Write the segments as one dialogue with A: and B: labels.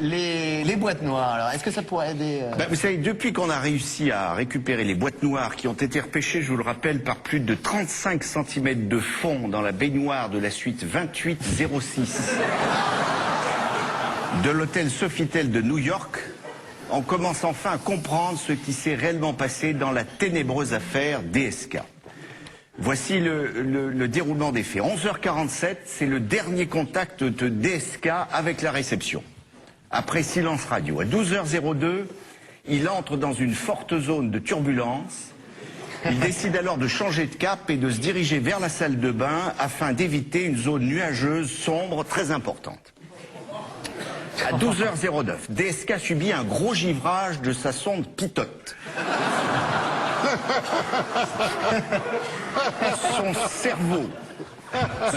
A: Les boîtes noires, alors, est-ce que ça pourrait aider
B: Vous savez, depuis qu'on a réussi à récupérer les boîtes noires qui ont été repêchées, je vous le rappelle, par plus de 35 cm de fond dans la baignoire de la suite 2806 de l'hôtel Sofitel de New York, on commence enfin à comprendre ce qui s'est réellement passé dans la ténébreuse affaire DSK. Voici le déroulement des faits. 11h47, c'est le dernier contact de DSK avec la réception. Après silence radio. À 12h02, il entre dans une forte zone de turbulence. Il décide alors de changer de cap et de se diriger vers la salle de bain afin d'éviter une zone nuageuse, sombre, très importante. À 12h09, DSK subit un gros givrage de sa sonde Pitote.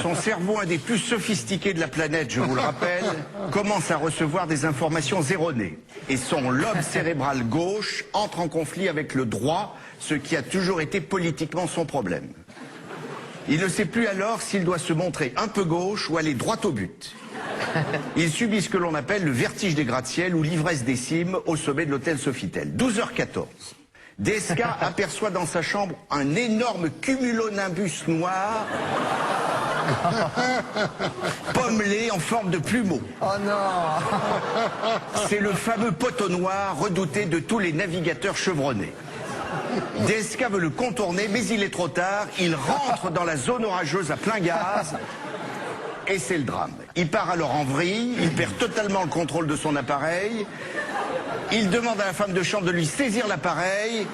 B: Son cerveau, un des plus sophistiqués de la planète, je vous le rappelle, commence à recevoir des informations erronées. Et son lobe cérébral gauche entre en conflit avec le droit, ce qui a toujours été politiquement son problème. Il ne sait plus alors s'il doit se montrer un peu gauche ou aller droit au but. Il subit ce que l'on appelle le vertige des gratte-ciel ou l'ivresse des cimes au sommet de l'hôtel Sofitel. 12h14. DSK aperçoit dans sa chambre un énorme cumulonimbus noir pommelé en forme de plumeau.
A: Oh non.
B: C'est le fameux poteau noir redouté de tous les navigateurs chevronnés. DSK veut le contourner, mais il est trop tard. Il rentre dans la zone orageuse à plein gaz. Et c'est le drame. Il part alors en vrille, il perd totalement le contrôle de son appareil. Il demande à la femme de chambre de lui saisir l'appareil,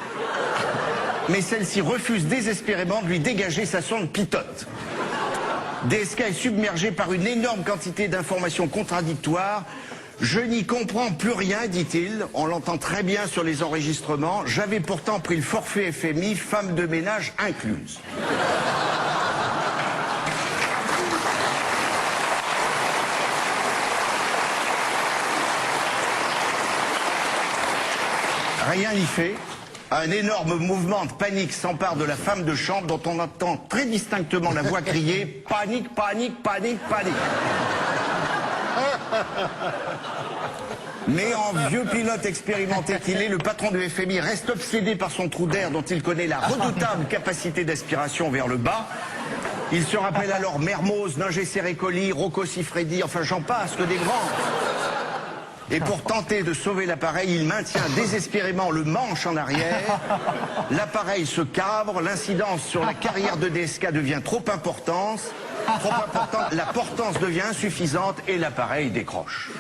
B: mais celle-ci refuse désespérément de lui dégager sa sonde Pitote. DSK est submergé par une énorme quantité d'informations contradictoires. Je n'y comprends plus rien, dit-il. On l'entend très bien sur les enregistrements. J'avais pourtant pris le forfait FMI, femme de ménage incluse. Rien n'y fait. Un énorme mouvement de panique s'empare de la femme de chambre dont on entend très distinctement la voix crier « Panique, panique, panique, panique ». Mais en vieux pilote expérimenté qu'il est, le patron de FMI reste obsédé par son trou d'air dont il connaît la redoutable capacité d'aspiration vers le bas. Il se rappelle alors Mermoz, Ningé Serrecoli, Rocco Siffredi, enfin j'en passe, que des grands. Et pour tenter de sauver l'appareil, il maintient désespérément le manche en arrière. L'appareil se cabre, l'incidence sur la carrière de DSK devient trop importante, la portance devient insuffisante et l'appareil décroche.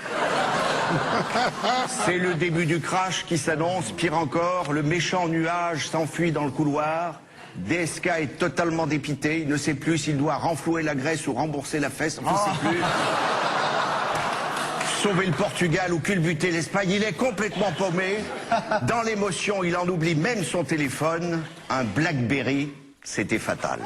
B: C'est le début du crash qui s'annonce. Pire encore, le méchant nuage s'enfuit dans le couloir. DSK est totalement dépité, il ne sait plus s'il doit renflouer la graisse ou rembourser la fesse, il ne sait plus. Sauver le Portugal ou culbuter l'Espagne, il est complètement paumé. Dans l'émotion, il en oublie même son téléphone. Un BlackBerry, c'était fatal.